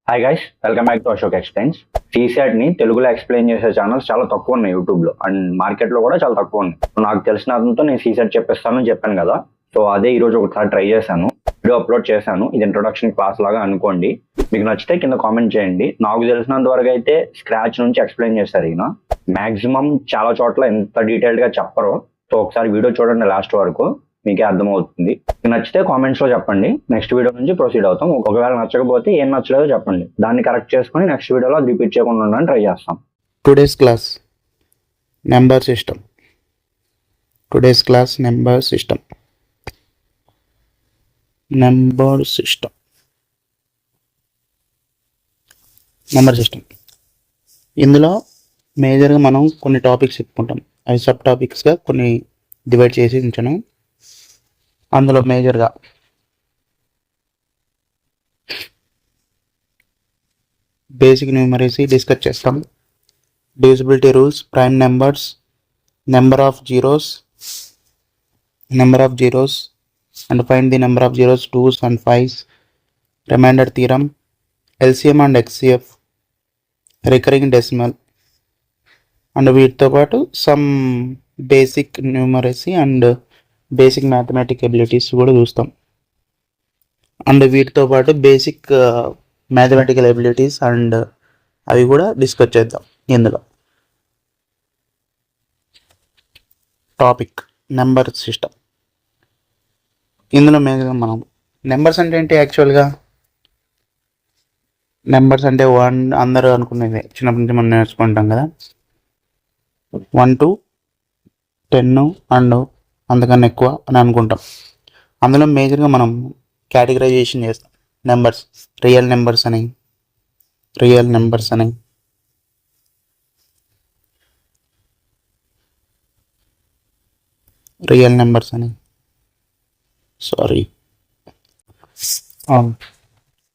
Hi guys, welcome back to Ashok explains. ని తెలుగులో explain చేసే ఛానల్స్ చాలా తక్కువ ఉన్నాయి యూట్యూబ్లో అండ్ మార్కెట్లో కూడా చాలా తక్కువ ఉన్నాయి. నాకు తెలిసిన అతనితో నేను సీసెట్ చెప్పిస్తానని చెప్పాను కదా, సో అదే ఈరోజు ఒకసారి ట్రై చేశాను, వీడియో అప్లోడ్ చేశాను. ఇది ఇంట్రొడక్షన్ క్లాస్ లాగా అనుకోండి. మీకు నచ్చితే కింద కామెంట్ చేయండి. నాకు తెలిసినంత వరకు అయితే స్క్రాచ్ నుంచి ఎక్స్ప్లెయిన్ చేస్తారు ఈయన. మాక్సిమం చాలా చోట్ల ఎంత డీటెయిల్డ్గా చెప్పరు. సో ఒకసారి వీడియో చూడండి లాస్ట్ వరకు, మీకే అర్థమవుతుంది. నచ్చితే కామెంట్స్ లో చెప్పండి, నెక్స్ట్ వీడియో నుంచి ప్రొసీడ్ అవుతాం. ఒకవేళ నచ్చకపోతే ఏం నచ్చలేదో చెప్పండి, దాన్ని కరెక్ట్ చేసుకొని నెక్స్ట్ వీడియోలో అది రిపీట్ చేయకుండా ఉండడానికి ట్రై చేస్తాం. Today's class number system. Today's class number system. Number system. Number system ఇందులో మేజర్గా మనం కొన్ని టాపిక్స్ చెప్పుకుంటాం. అవి సబ్ టాపిక్స్గా కొన్ని డివైడ్ చేసి ఉంచాను. అందులో మేజర్గా బేసిక్ న్యూమరసీ డిస్కస్ చేస్తాం. Divisibility rules, prime numbers, number of zeros and find the number of zeros, 2s and 5s, remainder theorem, LCM and HCF, recurring decimal and వీటితో పాటు some basic numeracy and basic mathematic abilities కూడా చూస్తాం. And వీటితో పాటు basic mathematical abilities and అవి కూడా discuss చేద్దాం. ఇందులో టాపిక్ నెంబర్ సిస్టమ్. ఇందులో మేజర్గా మనం నెంబర్స్ అంటే ఏంటి, యాక్చువల్గా నెంబర్స్ అంటే అందరూ అనుకునేది చిన్నప్పటి నుంచి మనం నేర్చుకుంటాం కదా, 1 to 10 అండ్ అంతకన్నా ఎక్కువ అని అనుకుంటాం. అందులో మేజర్గా మనం కేటగరైజేషన్ చేస్తాం. నెంబర్స్, రియల్ నెంబర్స్ అని,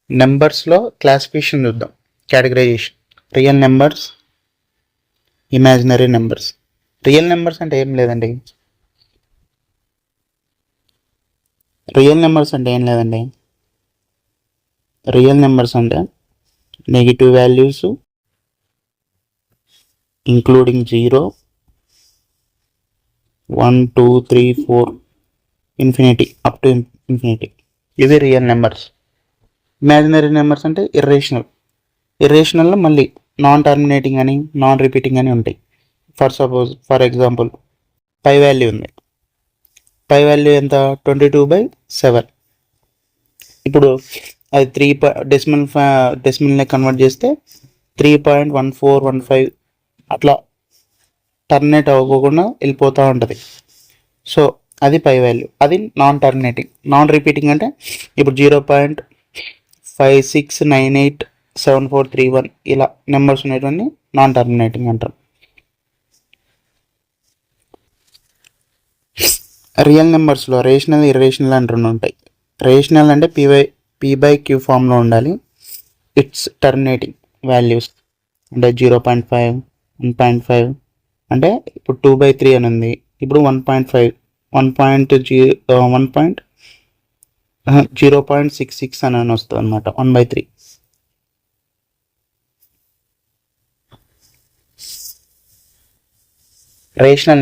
నెంబర్స్లో క్లాసిఫికేషన్ చూద్దాం. Categorisation, real numbers, imaginary numbers. Real numbers అంటే ఏం లేదండి, రియల్ నెంబర్స్ అంటే negative values including 0, 1, 2, 3, 4 infinity, up to infinity. ఇవి రియల్ నెంబర్స్. ఇమాజినరీ నెంబర్స్ అంటే ఇర్రేషనల్లో మళ్ళీ నాన్ టర్మినేటింగ్ అని, నాన్ రిపీటింగ్ అని ఉంటాయి. ఫర్ ఎగ్జాంపుల్ పై వాల్యూ ఉంది. పై వాల్యూ ఎంత, 22/7. ఇప్పుడు అది 3 డెసిమల్ని కన్వర్ట్ చేస్తే 3.1415 అట్లా టర్మినేట్ అవ్వకుండా వెళ్ళిపోతూ ఉంటుంది. సో అది పై వాల్యూ, అది నాన్ టర్మినేటింగ్. నాన్ రిపీటింగ్ అంటే ఇప్పుడు 0.56987431 ఇలా నెంబర్స్ ఉండేటువంటి నాన్ టర్మినేటింగ్ అంటారు. రియల్ నెంబర్స్లో రేషనల్, ఇర్రేషనల్ అని రెండు ఉంటాయి. రేషనల్ అంటే p/q ఫామ్లో ఉండాలి. ఇట్స్ టర్మినేటింగ్ వాల్యూస్ అంటే 0.5, 1.5 అంటే ఇప్పుడు 2/3 అని ఉంది. ఇప్పుడు 0.66 అని వస్తుంది అనమాట, 1/3. రేషనల్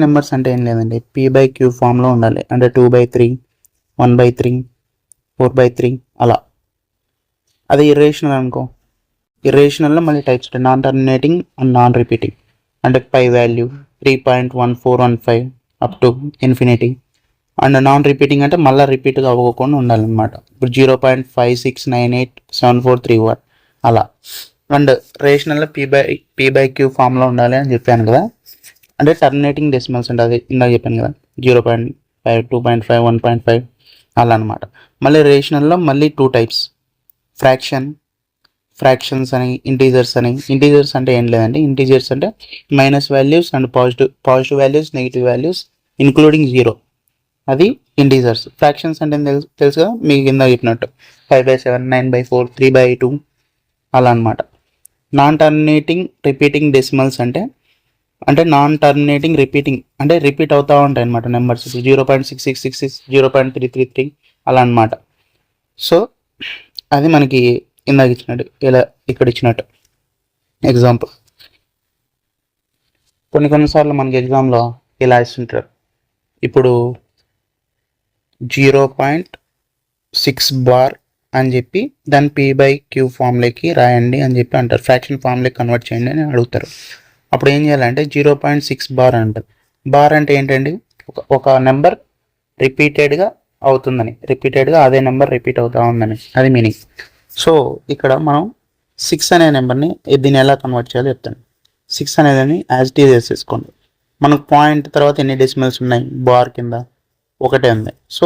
నెంబర్స్ అంటే ఏం లేదండి, p/q ఫామ్లో ఉండాలి. అంటే 2/3, 1/3, 4/3 అలా. అది ఇర్రేషనల్ అనుకో, ఇర్రేషనల్లో మళ్ళీ టైప్స్ ఉంటాయి, non terminating and non repeating. అంటే pi value 3.1415 up to infinity. And non repeating అంటే మళ్ళీ రిపీట్గా అవ్వకుండా ఉండాలన్నమాట. ఇప్పుడు 0.56987431 అలా. అండ్ రేషనల్లో p/q ఫామ్లో ఉండాలి అని చెప్పాను కదా. అంటే టర్మినేటింగ్ డెసిమల్స్ అంటే అది ఇందాక చెప్పాను కదా, 0.5, 2.5, 1.5 అలా అనమాట. మళ్ళీ రేషనల్లో మళ్ళీ 2 టైప్స్, ఫ్రాక్షన్స్ అని, ఇంటీజర్స్ అని. ఇంటీజర్స్ అంటే ఏం లేదండి, ఇంటీజర్స్ అంటే minus values and positive values, negative values including 0, అది ఇంటీజర్స్. ఫ్రాక్షన్స్ అంటే తెలుసు కదా మీకు కింద చెప్పినట్టు, 5/7, 9/4, 3/2 అలా అనమాట. నాన్ టర్మినేటింగ్ రిపీటింగ్ డెసిమల్స్ అంటే నాన్ టర్మినేటింగ్ రిపీటింగ్ అంటే రిపీట్ అవుతూ ఉంటాయి అనమాట నెంబర్స్. 0.6666, 0.333 అలా అనమాట. సో అది మనకి ఇందాక ఇచ్చినట్టు ఇలా ఇక్కడ ఇచ్చినట్టు ఎగ్జాంపుల్. కొన్నిసార్లు మనకి ఎగ్జామ్లో ఇలా ఇస్తుంటారు. ఇప్పుడు 0.6 బార్ అని చెప్పి దాన్ని P/Q ఫామ్లోకి రాయండి అని చెప్పి అంటారు. ఫ్రాక్షన్ ఫామ్లోకి కన్వర్ట్ చేయండి అని అడుగుతారు. అప్పుడు ఏం చేయాలంటే 0.6 బార్ అంటారు. బార్ అంటే ఏంటండి, ఒక నెంబర్ రిపీటెడ్గా అవుతుందని, రిపీటెడ్గా అదే నెంబర్ రిపీట్ అవుతా ఉందని, అది మీనింగ్. సో ఇక్కడ మనం 6 అనే నెంబర్ని దీన్ని ఎలా కన్వర్ట్ చేయాలో చెప్తాను. 6 అనేదాన్ని యాజ్ ఇట్ ఈజ్ వేసేసుకోండి. మనకు పాయింట్ తర్వాత ఎన్ని డెసిమల్స్ ఉన్నాయి, బార్ కింద ఒకటే ఉంది. సో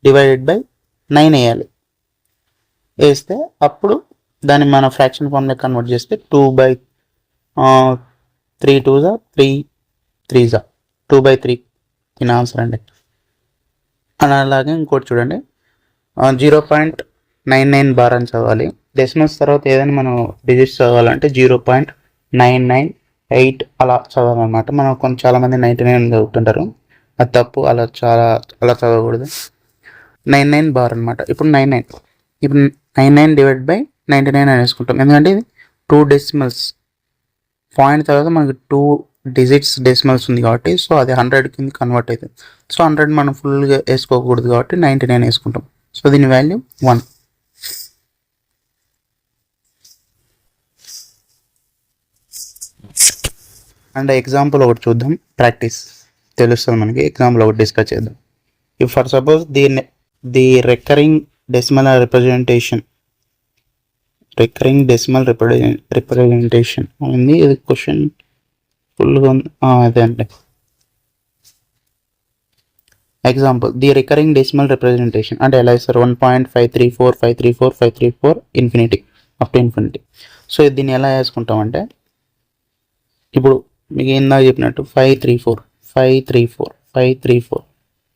డివైడెడ్ బై 9 వేయాలి. వేస్తే అప్పుడు దాన్ని మన ఫ్రాక్షన్ ఫామ్లో కన్వర్ట్ చేస్తే 2/3 2s 3 3s 2/3 దీని ఆన్సర్ అండి. అని అలాగే ఇంకోటి చూడండి, 0.99 బార్ అని చదవాలి. డెసిమల్స్ తర్వాత ఏదైనా మనం డిజిట్స్ చదవాలంటే 0.998 అలా చదవాలన్నమాట. మనం చాలామంది 99 చదువుతుంటారు, అది తప్పు. అలా చదవకూడదు. 99 బార్ అనమాట. ఇప్పుడు 99 డివైడ్ బై 99 అని వేసుకుంటాం. ఎందుకంటే ఇది 2 డెసిమల్స్, పాయింట్ తర్వాత మనకి 2 డిజిట్స్ డెసిమల్స్ ఉంది కాబట్టి, సో అది 100 కింద కన్వర్ట్ అవుతుంది. సో 100 మనం ఫుల్గా వేసుకోకూడదు కాబట్టి 99 వేసుకుంటాం. సో దీని వాల్యూ 1. అండ్ ఎగ్జాంపుల్ ఒకటి చూద్దాం, ప్రాక్టీస్ తెలుస్తుంది మనకి. ఎగ్జాంపుల్ ఒకటి డిస్కస్ చేద్దాం. If for suppose the recurring decimal representation ఉంది. ఇది క్వశ్చన్ ఫుల్గా ఉంది, అదే అండి. Example, the recurring decimal representation అంటే ఎలా ఇస్తారు, 1.534 infinity up to infinity. So దీన్ని ఎలా వేసుకుంటామంటే, ఇప్పుడు మీకు ఇందాక చెప్పినట్టు 534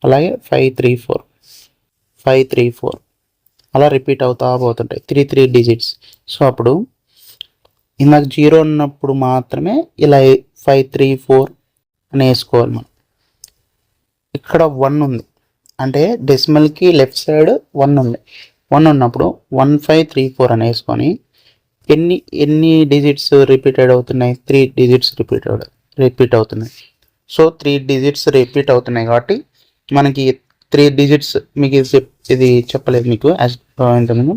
అలాగే 534 అలా రిపీట్ అవుతా పోతుంటాయి, 3 డిజిట్స్. సో అప్పుడు ఇందాక 0 ఉన్నప్పుడు మాత్రమే ఇలా 534 అని వేసుకోవాలి మనం. ఇక్కడ 1 ఉంది అంటే డెసిమల్కి లెఫ్ట్ సైడ్ 1 ఉంది. 1 ఉన్నప్పుడు 1534 అని వేసుకొని ఎన్ని డిజిట్స్ రిపీటెడ్ అవుతున్నాయి, 3 డిజిట్స్ రిపీట్ అవుతున్నాయి. సో 3 డిజిట్స్ రిపీట్ అవుతున్నాయి కాబట్టి మనకి 3 డిజిట్స్, మీకు ఇది చెప్పలేదు మీకు ఇంతకుముందు,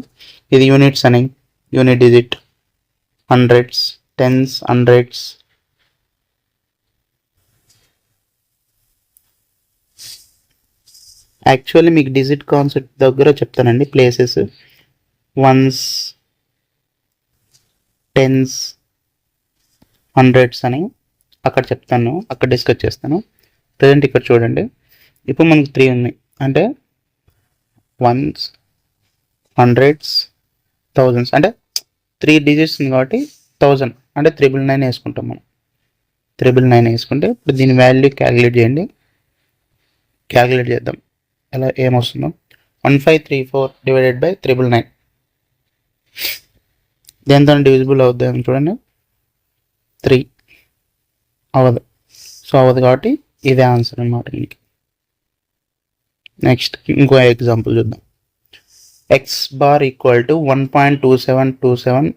ఇది యూనిట్స్ అని, unit digit, hundreds, tens, hundreds, actually మీకు డిజిట్ కాన్సెప్ట్ దగ్గర చెప్తానండి. ప్లేసెస్, వన్స్, టెన్స్, హండ్రెడ్స్ అని అక్కడ చెప్తాను, అక్కడ డిస్కస్ చేస్తాను. ప్రజెంట్ ఇక్కడ చూడండి, ఇప్పుడు మనకు 3 ఉన్నాయి అంటే వన్స్, హండ్రెడ్స్, థౌజండ్స్, అంటే 3 డిజిట్స్ ఉంది కాబట్టి 1000 అంటే 999 వేసుకుంటాం మనం. 999 వేసుకుంటే ఇప్పుడు దీని వాల్యూ క్యాలిక్యులేట్ చేద్దాం. ఎలా ఏమొస్తుందో, 1534 డివైడెడ్ బై 999 దేంతో డివిజిబుల్ అవుద్ది అని చూడండి, 3 అవ్వదు. సో అవ్వదు కాబట్టి ఇదే ఆన్సర్ అన్నమాట దీనికి. నెక్స్ట్ ఇంకో ఎగ్జాంపుల్ చూద్దాం. X bar equal to 1.2727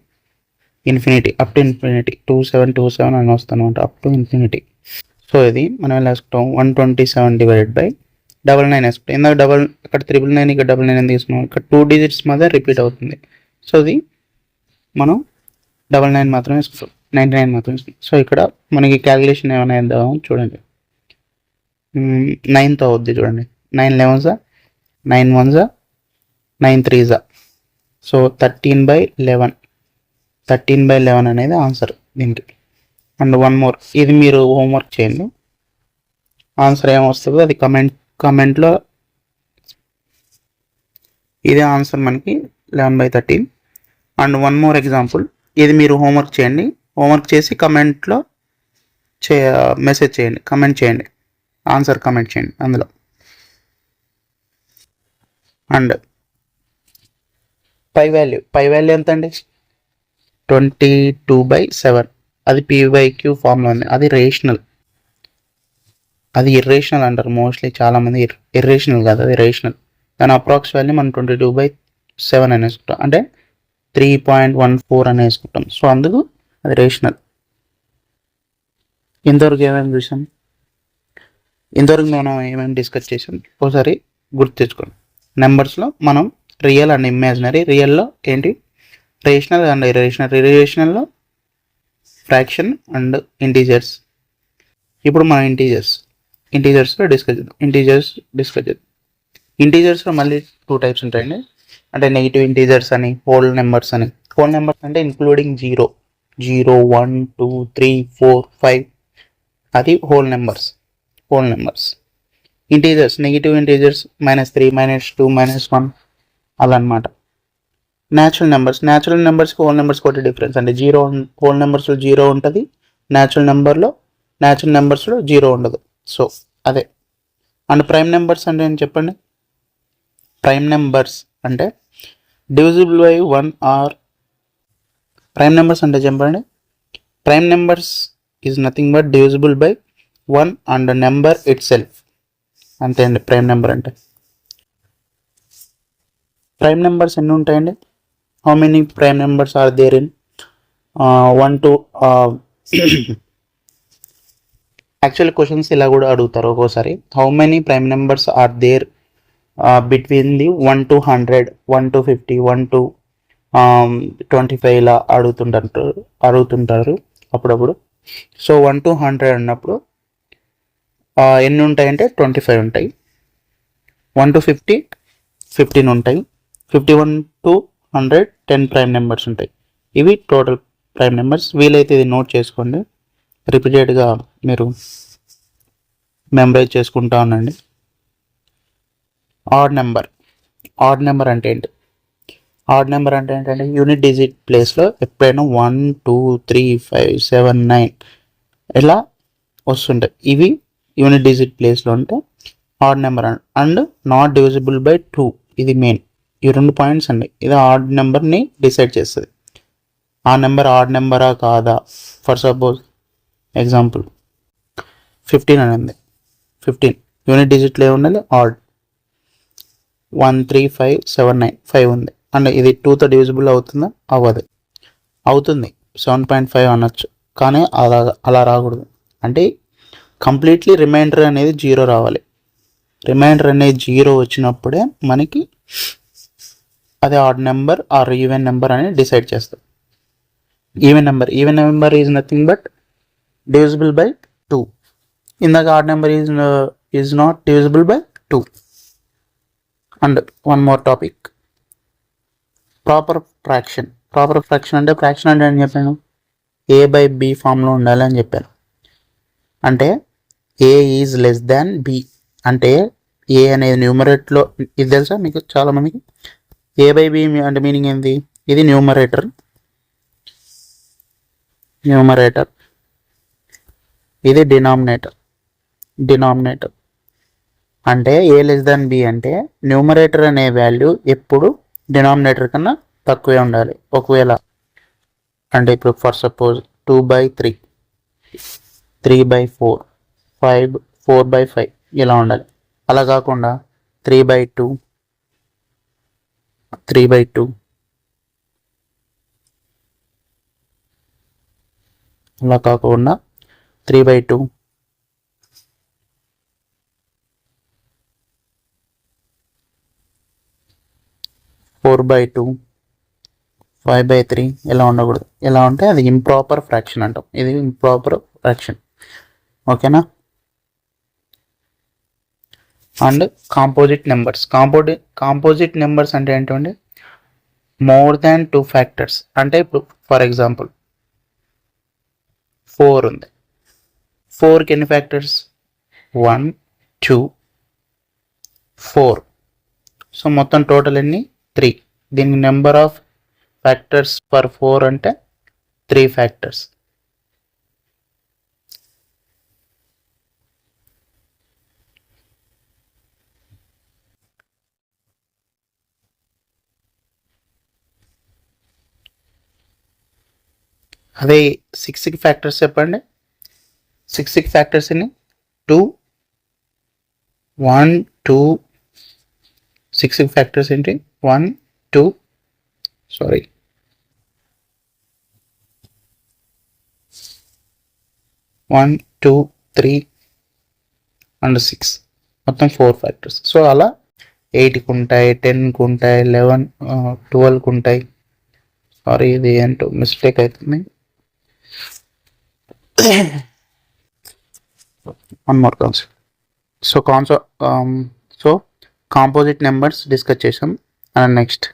infinity up to infinity, 2727 అని వస్తాను అప్ టు ఇన్ఫినిటీ. సో ఇది మనం ఎలా వేసుకుంటాం, 127 డివైడెడ్ బై 99 వేసుకుంటాం. ఇందాక ఇక్కడ 999 ఇక్కడ 99 తీసుకున్నాం, ఇక్కడ 2 డిజిట్స్ మధ్య రిపీట్ అవుతుంది. సో ఇది మనం 99 మాత్రమే వేసుకుంటాం, 99 మాత్రమే వేసుకుంటాం. సో ఇక్కడ మనకి క్యాలిక్యులేషన్ ఏమైనా వేద్దాం చూడండి, 9తో అవుద్ది చూడండి, 9 11s 9 1s 9 3s. సో 13/11 అనేది ఆన్సర్ దీనికి. అండ్ వన్ మోర్, ఇది మీరు హోంవర్క్ చేయండి, ఆన్సర్ ఏమొస్తుందో అది కమెంట్లో. ఇదే ఆన్సర్ మనకి 11/13. అండ్ వన్ మోర్ ఎగ్జాంపుల్, ఇది మీరు హోంవర్క్ చేయండి, హోంవర్క్ చేసి కమెంట్లో మెసేజ్ చేయండి, కమెంట్ చేయండి, ఆన్సర్ కమెంట్ చేయండి అందులో. అండ్ పై వాల్యూ ఎంత అండి, 22/7. అది P/Q ఫార్ములా ఉంది, అది రేషనల్, అది ఇర్రేషనల్ అంటారు మోస్ట్లీ చాలామంది. ఇర్రేషనల్ కాదు, అది రేషనల్. దాని అప్రాక్స్ వాల్యూ మనం 22/7 అనేసుకుంటాం. అంటే 3.14 అని వేసుకుంటాం. సో అందుకు అది రేషనల్. ఇంతవరకు ఏమేమి చూసాం, ఇంతవరకు మనం ఏమేమి డిస్కస్ చేసాం ఒకసారి గుర్తు తెచ్చుకోండి. నెంబర్స్లో మనం రియల్ అండ్ ఇమాజినరీ. రియల్లో ఏంటి, రేషనల్ అండ్ ఇరేషనల్. ఇరేషనల్లో ఫ్రాక్షన్ అండ్ ఇంటీజర్స్. ఇప్పుడు మనం ఇంటీజర్స్లో డిస్కస్ చేద్దాం. ఇంటీజర్స్లో మళ్ళీ 2 టైప్స్ ఉంటాయండి. అంటే నెగిటివ్ ఇంటీజర్స్ అని, హోల్ నెంబర్స్ అని. హోల్ నెంబర్స్ అంటే ఇంక్లూడింగ్ 0, 1, 2, 3, 4, 5, అది whole numbers. Integers, negative integers -3, -2, -1 అలా అనమాట. న్యాచురల్ నెంబర్స్కి హోల్ నెంబర్స్కి ఒకటి డిఫరెన్స్ అంటే హోల్ నెంబర్స్లో 0 ఉంటుంది, న్యాచురల్ నెంబర్స్లో 0 ఉండదు. సో అదే. అండ్ ప్రైమ్ నెంబర్స్ అంటే ఏం చెప్పండి. ప్రైమ్ నెంబర్స్ అంటే divisible by 1 or. Prime numbers అంటే చెప్పండి. Prime numbers is nothing but divisible by 1 and number itself. అంతే అండి ప్రైమ్ నెంబర్ అంటే. ప్రైమ్ నెంబర్స్ ఎన్ని ఉంటాయండి? How many prime numbers are there in 1 to actual questions ఇలా కూడా అడుగుతారు ఒక్కోసారి. How many prime numbers are there between the 1 to 100, 1 to 50, 1 to 25 ఇలా అడుగుతుంటారు అప్పుడప్పుడు. సో 1 to 100 అన్నప్పుడు ఎన్ని ఉంటాయంటే 25 ఉంటాయి. 1 to 50, 15 ఉంటాయి. 51 to 100, 10 ప్రైమ్ నెంబర్స్ ఉంటాయి. ఇవి టోటల్ ప్రైమ్ నెంబర్స్. వీలైతే ఇది నోట్ చేసుకోండి, రిపీటెడ్గా మీరు మెమరైజ్ చేసుకుంటా ఉండండి. ఆడ్ నెంబర్ అంటే ఏంటి? ఆడ్ నెంబర్ అంటే ఏంటంటే యూనిట్ డిజిట్ ప్లేస్లో ఎప్పుడైనా 1, 2, 3, 5, 7, 9 ఇలా వస్తుంటాయి. ఇవి యూనిట్ డిజిట్ ప్లేస్లో ఉంటే odd number. And not divisible by 2, ఇది మెయిన్. ఈ 2 పాయింట్స్ అండి. ఇది ఆడ్ నెంబర్ని డిసైడ్ చేస్తుంది. ఆ నెంబర్ ఆడ్ నెంబరా కాదా. ఫర్ సపోజ్ ఎగ్జాంపుల్ 15 అనేది. 15 యూనిట్ డిజిట్లో ఉండాలి, ఆడ్. 1, 3, 5, 7, 9, 5 ఉంది. అండ్ ఇది 2తో డివిజిబుల్ అవుతుందా? అవ్వదు. అవుతుంది, 7.5 అనొచ్చు. కానీ అలా రాకూడదు. అంటే కంప్లీట్లీ రిమైండర్ అనేది 0 రావాలి. రిమైండర్ అనేది 0 వచ్చినప్పుడే మనకి అదే odd number or even number అని డిసైడ్ చేస్తాం. Even number is nothing but divisible by 2. ఇందాక odd number is not divisible by 2. And one more topic, proper fraction అంటే ఫ్రాక్షన్ అంటే అని చెప్పాను, A/B ఫామ్లో ఉండాలి అని చెప్పాను. అంటే A is less than B. అంటే A అనేది న్యూమరేటర్లో, ఇది తెలుసా మీకు చాలా మందికి? A/B అంటే మీనింగ్ ఏంది? ఇది న్యూమరేటర్, ఇది డినామినేటర్. అంటే A లెస్ దాన్ B అంటే న్యూమరేటర్ అనే వాల్యూ ఎప్పుడు డినామినేటర్ కన్నా తక్కువే ఉండాలి. ఒకవేళ అంటే ఇప్పుడు ఫర్ సపోజ్ 2/3, 3/4, 4/5 ఇలా ఉండాలి. అలా కాకుండా 3/2 అలా కాకుండా 3/2, 4/2, 5/3 ఇలా ఉండకూడదు. ఇలా ఉంటే అది ఇంప్రాపర్ ఫ్రాక్షన్ అంటాం. ఇది ఇంప్రాపర్ ఫ్రాక్షన్. ఓకేనా? అండ్ కాంపోజిట్ నెంబర్స్ అంటే ఏంటంటే మోర్ దాన్ 2 ఫ్యాక్టర్స్. అంటే ఇప్పుడు ఫర్ ఎగ్జాంపుల్ 4 ఉంది. 4కి ఎన్ని ఫ్యాక్టర్స్? 1, 2, 4. సో మొత్తం టోటల్ ఎన్ని? 3. దీని నెంబర్ ఆఫ్ ఫ్యాక్టర్స్ ఫర్ 4 అంటే 3 ఫ్యాక్టర్స్. అదే 6కి ఫ్యాక్టర్స్ చెప్పండి. 6కి ఫ్యాక్టర్స్ ఎన్ని? 2, 1, 2. 6కి ఫ్యాక్టర్స్ ఏంటి? 1, 2, 1 2 3 అండ్ 6 మొత్తం 4 ఫ్యాక్టర్స్. సో అలా 8కి ఉంటాయి, 10కి ఉంటాయి, 11 12కి ఉంటాయి. సారీ ఇది ఏంటో మిస్టేక్ అవుతుంది. One more concept. So composite numbers discuss చేసాం. And next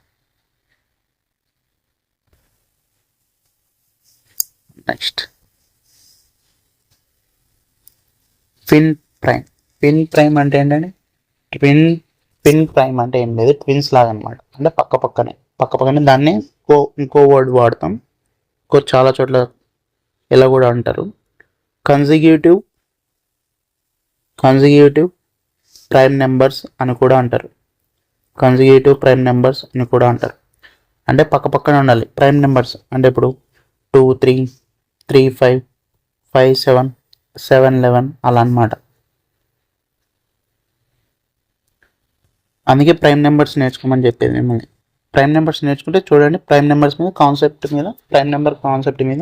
twin prime. Twin prime అంటే ఏంటంటే ట్విన్ ప్రైమ్ అంటే ఏం లేదు, ట్విన్స్ లాగా అనమాట. అంటే పక్కనే దాన్ని ఇంకో వర్డ్ వాడతాం, చాలా చోట్ల ఇలా కూడా అంటారు. కన్సిక్యూటివ్ ప్రైమ్ నెంబర్స్ అని కూడా అంటారు. అంటే పక్కనే ఉండాలి ప్రైమ్ నెంబర్స్. అంటే ఇప్పుడు 2 3 3 5 5 7 7 11 అలా అనమాట. అందుకే ప్రైమ్ నెంబర్స్ నేర్చుకోమని చెప్పేది మిమ్మల్ని. ప్రైమ్ నెంబర్స్ నేర్చుకుంటే చూడండి, ప్రైమ్ నెంబర్ కాన్సెప్ట్ మీద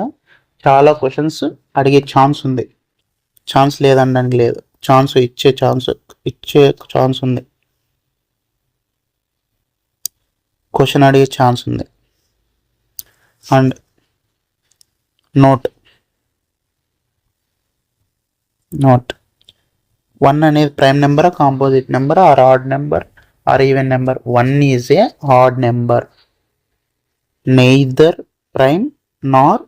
చాలా క్వశ్చన్స్ అడిగే ఛాన్స్ ఉంది. ఛాన్స్ లేదనడానికి లేదు, ఇచ్చే ఛాన్స్ ఉంది. క్వశ్చన్ అడిగే ఛాన్స్ ఉంది. అండ్ నోట్ 1 అనేది prime number, composite number, or odd number, or even number. 1 is a odd number. Neither prime nor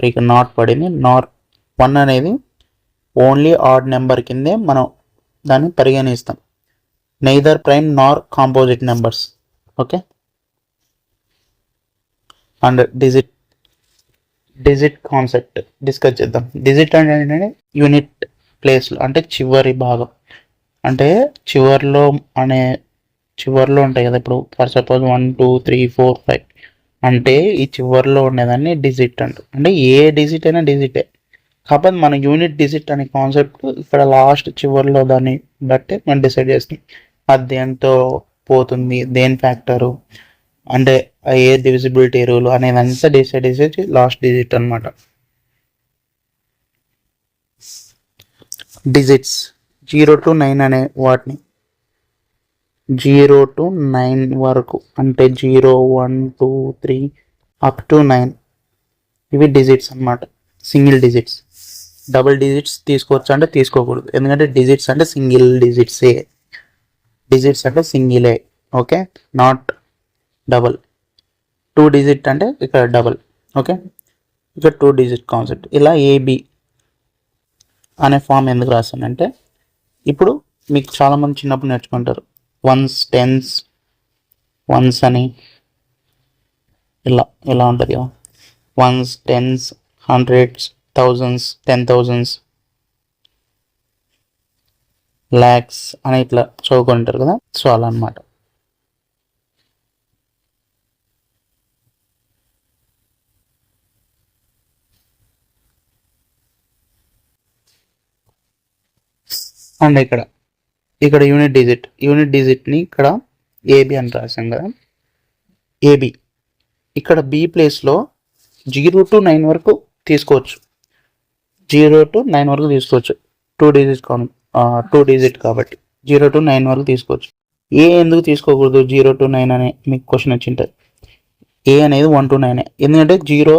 ఇక నాట్ పడింది. 1 అనేది ఓన్లీ ఆడ్ నెంబర్ కిందే మనం దాన్ని పరిగణిస్తాం. Neither prime Nar composite numbers. Okay. And digit concept discuss చేద్దాం. Digit అంటే ఏంటంటే యూనిట్ ప్లేస్లో, అంటే చివరి భాగం. అంటే చివర్లో ఉంటాయి కదా. ఇప్పుడు ఫర్ సపోజ్ 1 2 3 4 5 అంటే ఈ చివర్లో ఉండేదాన్ని డిజిట్ అంటారు. అంటే ఏ డిజిట్ అయినా డిజిటే, కాకపోతే మన యూనిట్ డిజిట్ అనే కాన్సెప్ట్ ఇక్కడ లాస్ట్ చివర్లో దాన్ని బట్టి మనం డిసైడ్ చేస్తాం. అది దేంతో పోతుంది, దేని ఫ్యాక్టరు, అంటే ఏ డివిజిబిలిటీ రూల్ అనేదంతా డిసైడ్ చేసి లాస్ట్ డిజిట్ అనమాట. డిజిట్స్ 0 to 9 అనే వాటిని 0 to 9 వరకు, అంటే 0 1 2 3 అప్ టు 9 ఇవి డిజిట్స్ అనమాట. Single digits. డబుల్ డిజిట్స్ తీసుకోవచ్చు అంటే తీసుకోకూడదు, ఎందుకంటే డిజిట్స్ అంటే సింగిల్ డిజిట్సే. డిజిట్స్ అంటే సింగిలే, ఓకే, నాట్ డబల్. 2 డిజిట్ అంటే ఇక్కడ డబల్. ఓకే, ఇక్కడ 2 డిజిట్ కాన్సెప్ట్. ఇలా ఏబి అనే ఫామ్ ఎందుకు రాస్తానంటే, ఇప్పుడు మీకు చాలామంది చిన్నప్పుడు నేర్చుకుంటారు వన్స్, టెన్స్, వన్స్ అని ఇలా ఉంటుంది కదా. Ones, tens, hundreds, thousands, 10,000s, lakhs అని ఇట్లా చదువుకుంటారు కదా. సో అలా అనమాట. అండ్ ఇక్కడ యూనిట్ డిజిట్ని ఇక్కడ ఏబి అని రాసాం కదా. ఏబి ఇక్కడ బి ప్లేస్లో 0 to 9 వరకు తీసుకోవచ్చు. 0 to 9 వరకు తీసుకోవచ్చు. 2 డిజిట్ కాబట్టి 0 to 9 వరకు తీసుకోవచ్చు. ఏ ఎందుకు తీసుకోకూడదు 0 to 9 అనే మీకు క్వశ్చన్ వచ్చింటుంది. ఏ అనేది 1 to 9, ఎందుకంటే 0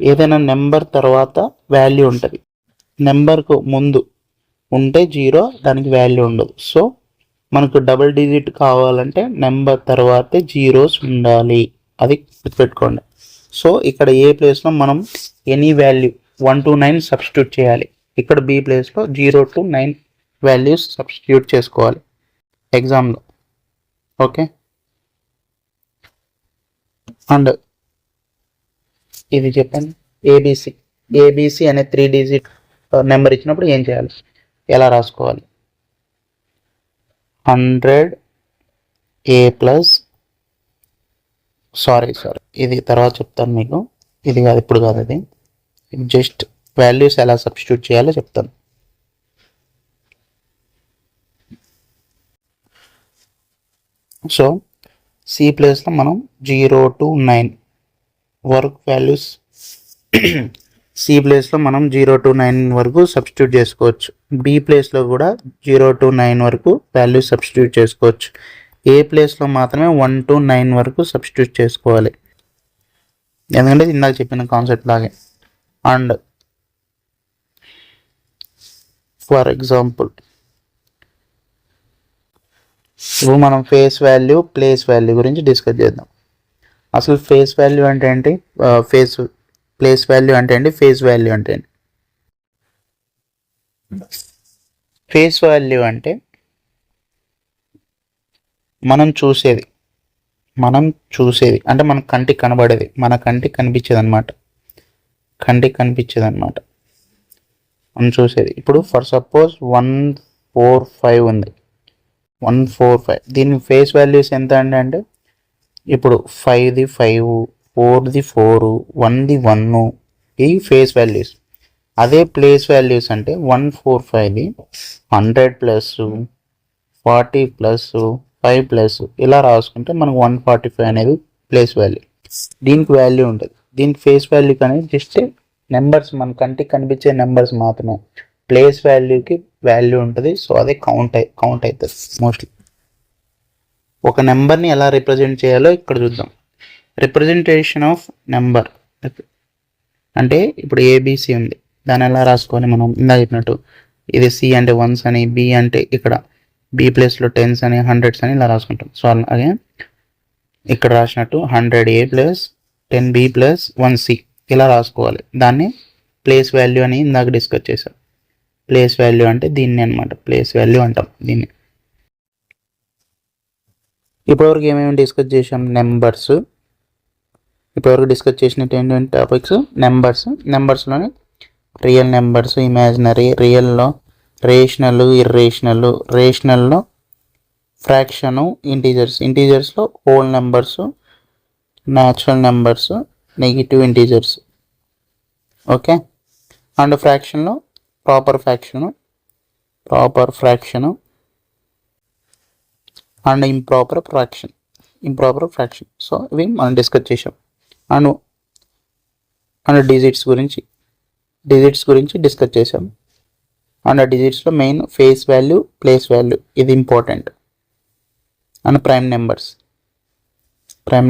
ఏదైనా నెంబర్ తర్వాత వాల్యూ ఉంటుంది, నెంబర్కు ముందు ఉంటే 0 దానికి వాల్యూ ఉండదు. సో మనకు డబుల్ డిజిట్ కావాలంటే నెంబర్ తర్వాతే జీరోస్ ఉండాలి, అది గుర్తుపెట్టుకోండి. సో ఇక్కడ ఏ ప్లేస్లో మనం ఎనీ వాల్యూ 1 to 9 సబ్స్టిట్యూట్ చేయాలి. ఇక్కడ బి ప్లేస్లో 0 to 9 వాల్యూస్ సబ్స్టిట్యూట్ చేసుకోవాలి ఎగ్జామ్లో. ఓకే. అండ్ ఇది చెప్పండి, ఏబిసి అనే 3 డిజిట్ నెంబర్ ఇచ్చినప్పుడు ఏం చేయాలి, ఎలా రాసుకోవాలి. 100A ప్లస్ సారీ ఇది తర్వాత చెప్తాను మీకు. ఇది కాదు, ఇప్పుడు కాదు, ఇది జస్ట్ వాల్యూస్ ఎలా సబ్స్టిట్యూట్ చేయాలో చెప్తాను. సో సి ప్లేస్లో మనం 0 to 9 వరకు వాల్యూస్ సి ప్లేస్లో మనం 0 to 9 వరకు సబ్స్టిట్యూట్ చేసుకోవచ్చు. బి ప్లేస్లో కూడా 0 to 9 వరకు వాల్యూస్ సబ్స్టిట్యూట్ చేసుకోవచ్చు. ఏ ప్లేస్లో మాత్రమే 1 to 9 వరకు సబ్స్టిట్యూట్ చేసుకోవాలి, ఎందుకంటే ఇందాక చెప్పిన కాన్సెప్ట్ లాగే. అండ్ ఫర్ ఎగ్జాంపుల్ ఇప్పుడు మనం ఫేస్ వాల్యూ, ప్లేస్ వాల్యూ గురించి డిస్కస్ చేద్దాం. అసలు ఫేస్ వాల్యూ అంటే ఏంటి, ప్లేస్ వాల్యూ అంటే ఏంటి, ఫేస్ వాల్యూ అంటే ఏంటి? ఫేస్ వాల్యూ అంటే మనం చూసేది అంటే మన కంటికి కనబడేది, మన కంటికి కనిపించేది అనమాట. మనం చూసేది. ఇప్పుడు ఫర్ సపోజ్ 145 ఉంది, 145 దీని ఫేస్ వాల్యూస్ ఎంత అంటే ఇప్పుడు 5ది 5, 4ది 4, 1ది 1, ఈ ఫేస్ వాల్యూస్. అదే ప్లేస్ వాల్యూస్ అంటే 145ది 100 ప్లస్ 40 ప్లస్ 5 ప్లస్ ఇలా రాసుకుంటే మనకు 145 అనేది ప్లేస్ వాల్యూ. దీనికి వాల్యూ ఉంటుంది. దీనికి ఫేస్ వాల్యూ అనేది జస్ట్ నెంబర్స్, మన కంటికి కనిపించే నెంబర్స్ మాత్రమే. ప్లేస్ వాల్యూకి వాల్యూ ఉంటుంది, సో అదే కౌంట్ అవుతుంది మోస్ట్లీ. ఒక నెంబర్ని ఎలా రిప్రజెంట్ చేయాలో ఇక్కడ చూద్దాం. రిప్రజెంటేషన్ ఆఫ్ నెంబర్ అంటే ఇప్పుడు ఏబిసి ఉంది, దాన్ని ఎలా రాసుకోవాలి మనం ఇందా చెప్పినట్టు. ఇది సి అంటే 1s అని, బి అంటే ఇక్కడ బి ప్లేస్లో 10s అని, 100s అని ఇలా రాసుకుంటాం. సో అలాగే ఇక్కడ రాసినట్టు 100A plus 10B plus 1C ఇలా రాసుకోవాలి. దాన్ని ప్లేస్ వాల్యూ అని ఇందాక డిస్కస్ చేశాం. ప్లేస్ వాల్యూ అంటే దీన్ని అనమాట, ప్లేస్ వాల్యూ అంటాం దీన్ని. ఇప్పటివరకు ఏమేమి డిస్కస్ చేసాం? నెంబర్స్. ఇప్పటివరకు డిస్కస్ చేసినట్టు ఏంటంటే టాపిక్స్ నెంబర్స్లోని రియల్ నెంబర్స్, ఇమాజినరీ, రియల్లో రేషనల్, ఇర్రేషనల్, రేషనల్లో ఫ్రాక్షను, ఇంటీజర్స్లో whole numbers, natural numbers, negative integers. Okay. And ఫ్రాక్షన్లో proper fraction and improper fraction. So ఇవి మనం డిస్కస్ చేసాం. అండ్ డిజిట్స్ గురించి డిస్కస్ చేసాం. అండ్ డిజిట్స్లో main face value, place value, ఇది ఇంపార్టెంట్. అండ్ ప్రైమ్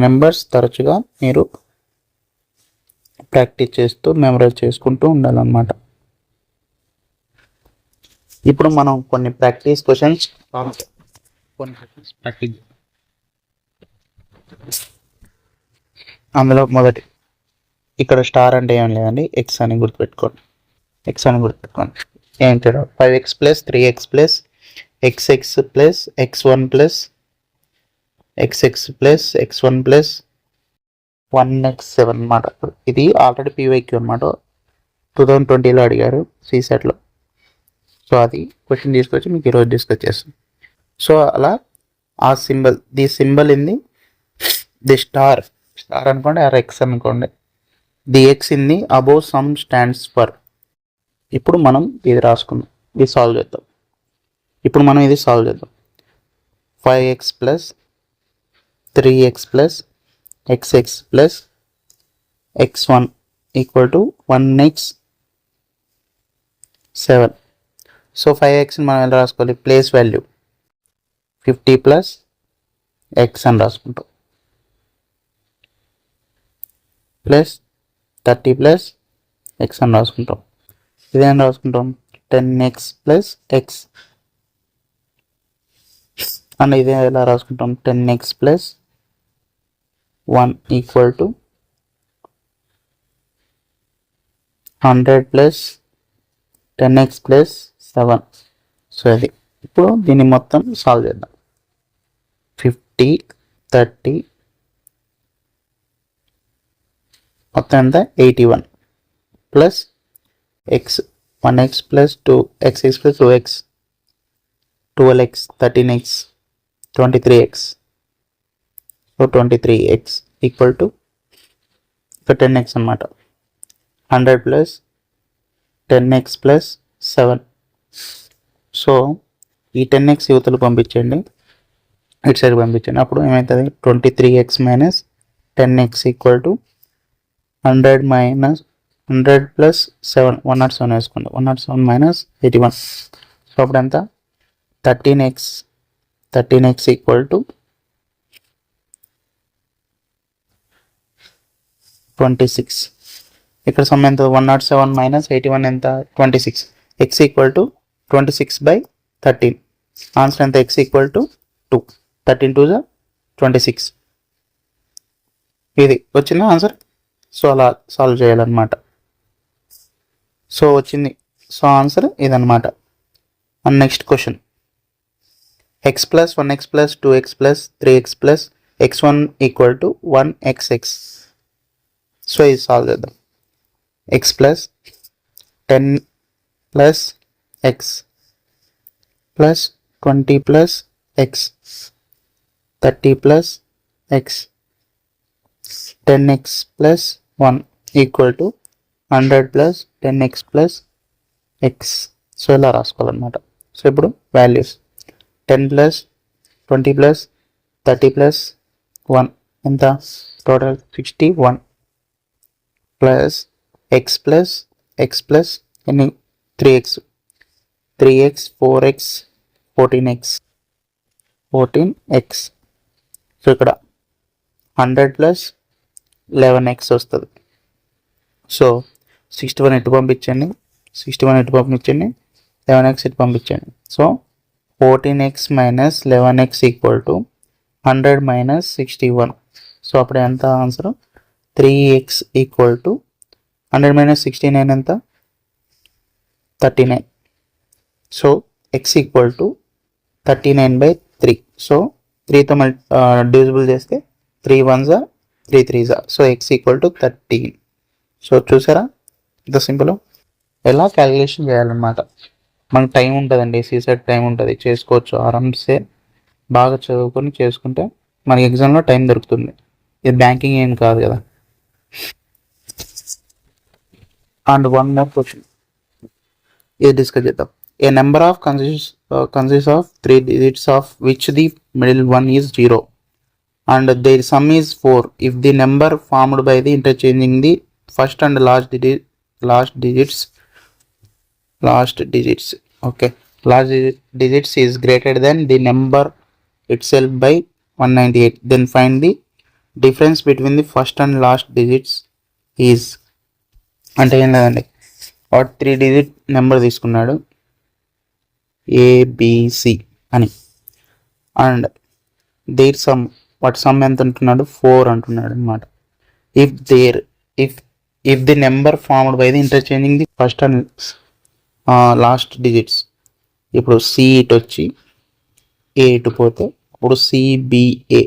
నెంబర్స్ తరచుగా మీరు ప్రాక్టీస్ చేస్తూ మెమరైజ్ చేసుకుంటూ ఉండాలన్నమాట. ఇప్పుడు మనం కొన్ని ప్రాక్టీస్ క్వశ్చన్స్ ప్రాక్టీస్. అందులో మొదటి ఇక్కడ స్టార్ అంటే ఏం లేదండి, ఎక్స్ అని గుర్తుపెట్టుకోండి. ఏంటో 5x plus 3x plus xx plus x1 plus x1 plus 1x7 అనమాట. ఇది ఆల్రెడీ పీవైక్యూ అనమాట, 2020లో అడిగారు సీసెట్లో. సో అది క్వశ్చన్ తీసుకొచ్చి మీకు ఈరోజు డిస్కస్ చేస్తాం. సో అలా ఆ సింబల్ ఇన్ ది స్టార్ అనుకోండి, ఆర్ ఎక్స్ అనుకోండి. The X in the above some stands for. ఇప్పుడు మనం ఇది రాసుకుందాం, ఇది సాల్వ్ చేద్దాం. 5x plus 3x plus xx plus x1 equal to 1x7. So 5x మనం ఎలా రాసుకోవాలి? ప్లేస్ వాల్యూ 50 ప్లస్ x అని రాసుకుంటాం, ప్లస్ 30 ప్లస్ x అని రాసుకుంటాం. ఇదేం రాసుకుంటాం? 10x plus x. అండ్ ఇదే ఎలా రాసుకుంటాం? 10x plus 1 equal to 100 plus 10x plus 7. So అది ఇప్పుడు దీన్ని మొత్తం సాల్వ్ చేద్దాం. 50, 30 మొత్తం ఎంత? 81 plus x 1x plus 2x plus 2x 12x 13x 23x. So 23x equal to 10x అనమాట. 100 ప్లస్ 10x ప్లస్ 7. సో ఈ 10x యువతలు పంపించండి. ఇటు సైడ్ పంపించండి. అప్పుడు ఏమవుతుంది 23x minus 10x equal to 100 minus 100 plus 7 107 వేసుకోండి. 107 మైనస్ 81. సో అప్పుడు ఎంత 13x ఈక్వల్ టు 26. ఇక్కడ సమ్ ఎంత 107 మైనస్ 81 ఎంత 26. x equal to 26/13. ఆన్సర్ ఎంత x ఈక్వల్ టు 2. 13 2 26. ఇది వచ్చిందా ఆన్సర్. సో అలా సాల్వ్ చేయాలన్నమాట. సో వచ్చింది. సో ఆన్సర్ ఇదన్నమాట. And next question x plus 1x plus 2x plus 3x plus x1 equal to 1xx. So ఇది సాల్వ్ చేద్దాం. x plus 10 plus x plus 20 plus x 30 plus x 10x plus 1 equal to 100 plus 10x plus x. So ఇలా రాసుకోవాలన్నమాట. So ఇప్పుడు values 10 plus 20 plus 30 plus 1 ఎంత total 61 plus x plus ఎన్ని 3x 4x 14x. So ఇక్కడ 100 plus 11x వస్తుంది. So 61 ఇటు పంపించండి, 11x ఇటు పంపించండి. So 14x minus 11x equal to 100 minus 61. So అప్పుడు ఎంత answer 3x equal to 100 minus 69 ఎంత 39. So x equal to 39/3. So 3తో డివిజిబుల్ చేస్తే 3 1s 3 3s. So x equal to 13. So చూసారా ఇంత సింపుల్. ఎలా క్యాలిక్యులేషన్ చేయాలన్నమాట. మనకు టైం ఉంటుందండి, సీసెట్ టైం ఉంటుంది, చేసుకోవచ్చు ఆరామ్సే. బాగా చదువుకొని చేసుకుంటే మనకి ఎగ్జామ్లో టైం దొరుకుతుంది. ఇది బ్యాంకింగ్ ఏం కాదు కదా. అండ్ వన్ మోర్ క్వశ్చన్ ఇది డిస్కస్ చేద్దాం. A number of consists of 3 digits of which the middle one is 0 and their sum is 4 if the number formed by the interchanging the first and last digits is greater than the number itself by 198, then find the difference between the first and last digits is. అంటే ఏం లేదండి, వాడు 3 digit number తీసుకున్నాడు ABC అని. And their some వాటి some ఎంత అంటున్నాడు 4 అంటున్నాడు అనమాట. If the number formed by the interchanging the first and last digits. ఇప్పుడు సి ఇటు వచ్చి ఏ ఇటు పోతే అప్పుడు సిబిఏ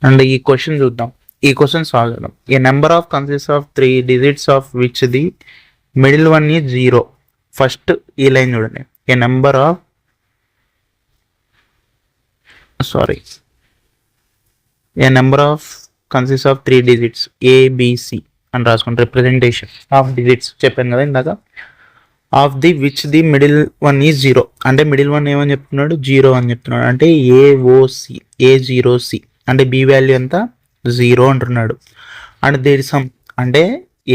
అండ్ ఈ క్వశ్చన్ చూద్దాం. ఈ క్వశ్చన్ సాల్వ్ చేద్దాం. A number of consist of 3 digits of which the middle one is 0. First ఈ లైన్ చూడండి. A number of consist of 3 digits ABC అని రాసుకుంటే రిప్రజెంటేషన్ ఆఫ్ డిజిట్స్ చెప్పాను కదా ఇందాక. Of the which the middle one is 0 అంటే middle one ఏమని చెప్తున్నాడు 0 అని చెప్తున్నాడు. అంటే A0C అంటే బి వాల్యూ ఎంత 0 అంటున్నాడు. అండ్ దేర్ సమ్ అంటే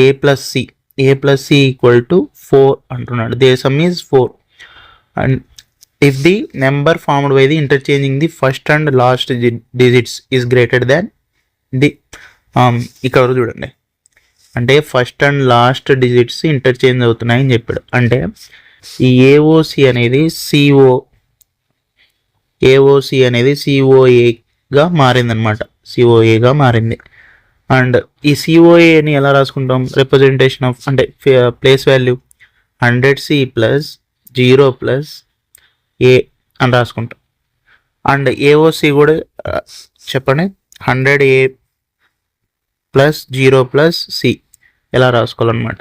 A plus C equal to 4 అంటున్నాడు. Their sum is 4. And if the number formed by the interchanging the first and last digits is greater than the ఇక్కడ చూడండి. అంటే first and last digits interchange అవుతున్నాయని చెప్పాడు. అంటే ఈ AOC అనేది సిఓఏగా మారిందనమాట. సిఓఏగా మారింది. అండ్ ఈ సిఓఏని ఎలా రాసుకుంటాం రిప్రజెంటేషన్ ఆఫ్ అంటే place value 100C plus 0 plus A అని రాసుకుంటాం. అండ్ ఏఓసి కూడా చెప్పండి 100A ప్లస్ 0 ప్లస్ సి ఎలా రాసుకోవాలన్నమాట.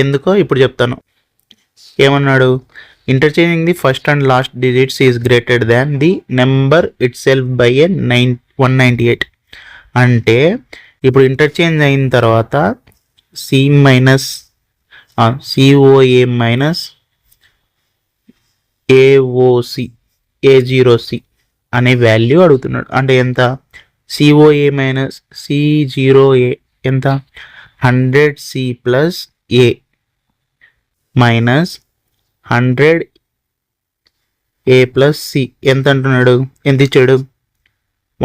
ఎందుకో ఇప్పుడు చెప్తాను. ఏమన్నాడు interchanging the first and last digits is greater than the number itself by 198. అంటే ఇప్పుడు ఇంటర్చేంజ్ అయిన తర్వాత C minus C O A minus A O C A0C అనే వాల్యూ అడుగుతున్నాడు. అంటే ఎంత? సిఓఏ మైనస్ C0A ఎంత? 100C ప్లస్ ఏ మైనస్ 100A ప్లస్ సి ఎంత అంటున్నాడు? ఎంత ఇచ్చాడు?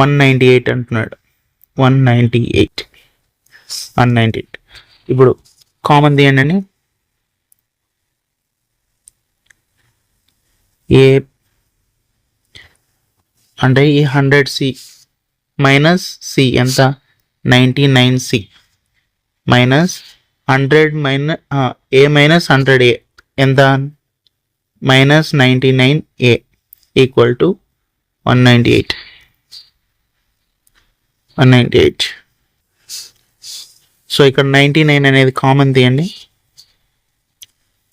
198 అంటున్నాడు. 198. ఇప్పుడు కామన్ తీయండి. ఏ అంటే ఈ 100C మైనస్ సి ఎంత? 99C మైనస్ 100 మైనస్ ఏ మైనస్ 100A ఎంత? Minus 99A equal to 198. So ఇక్కడ 99 అనేది కామన్ తీయండి.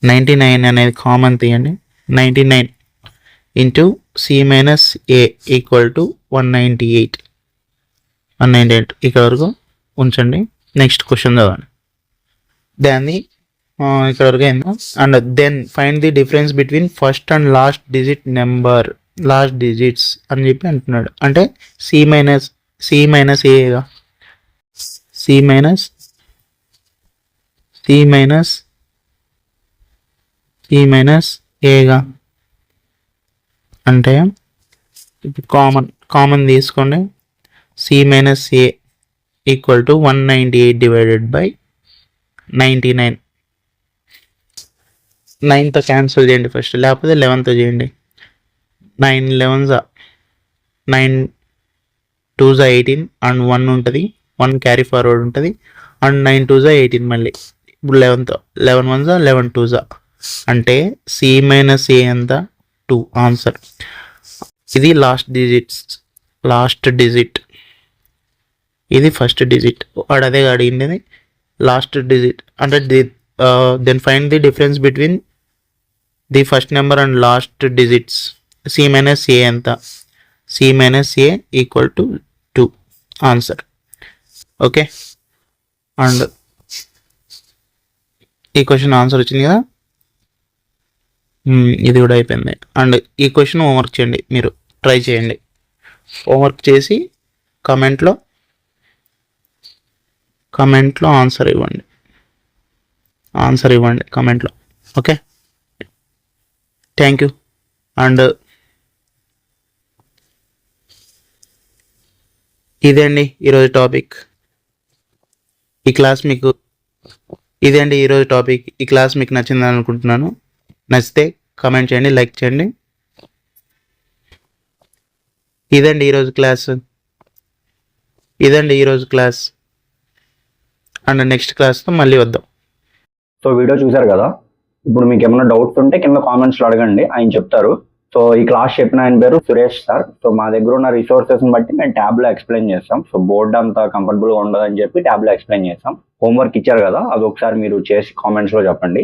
99 into C minus A equal to 198 ఇక్కడ వరకు ఉంచండి. నెక్స్ట్ క్వశ్చన్ చదవండి. దాన్ని ఇక్కడ వరకు అయిందా? And then find the difference between first and last digits అని చెప్పి అంటున్నాడు. అంటే సి మైనస్ ఏగా సి మైనస్ ఏగా అంటే ఇప్పుడు కామన్ తీసుకోండి. C minus A equal to 198 divided by 99. 9తో క్యాన్సిల్ చేయండి ఫస్ట్, లేకపోతే 11తో చేయండి. 9 11 9 2 18 అండ్ 1 ఉంటుంది. 1 క్యారీ ఫార్వర్డ్ ఉంటుంది. అండ్ 9 2 18 మళ్ళీ. ఇప్పుడు 11తో 11 1 11 2 అంటే సి మైనస్ ఏ ఎంత? 2 ఆన్సర్. ఇది లాస్ట్ డిజిట్. ఇది ఫస్ట్ డిజిట్. వాడు అదే అడిగింది లాస్ట్ డిజిట్. అంటే then find the difference between the first number and last digits. C minus A ఎంత? C minus A equal to 2 answer. Okay, and ఈ question answer వచ్చింది కదా. ఇది కూడా అయిపోయింది. అండ్ ఈ క్వశ్చన్ హోంవర్క్ చేయండి, మీరు ట్రై చేయండి. హోంవర్క్ చేసి కమెంట్లో ఆన్సర్ ఇవ్వండి కమెంట్లో. Okay, thank you. అండ్ ఇదండి ఈరోజు టాపిక్. ఈ క్లాస్ మీకు నచ్చిందని అనుకుంటున్నాను. నచ్చితే కామెంట్ చేయండి, లైక్ చేయండి. ఇదండి ఈరోజు క్లాస్. అండ్ నెక్స్ట్ క్లాస్తో మళ్ళీ వద్దాం. సో వీడియో చూసారు కదా. ఇప్పుడు మీకు ఏమైనా డౌట్స్ ఉంటే కింద కామెంట్స్లో అడగండి, ఆయన చెప్తారు. సో ఈ క్లాస్ చెప్పిన ఆయన పేరు సురేష్ సార్. సో మా దగ్గర ఉన్న రిసోర్సెస్ని బట్టి మేము ట్యాబ్లో ఎక్స్ప్లెయిన్ చేస్తాం. సో బోర్డ్ అంతా కంఫర్టబుల్గా ఉండదని చెప్పి ట్యాబ్లో ఎక్స్ప్లెయిన్ చేస్తాం. హోంవర్క్ ఇచ్చారు కదా, అది ఒకసారి మీరు చేసి కామెంట్స్లో చెప్పండి.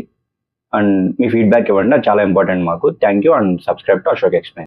అండ్ మీ ఫీడ్బ్యాక్ ఇవ్వండి, అది చాలా ఇంపార్టెంట్ మాకు. Thank you and subscribe to Ashok explain.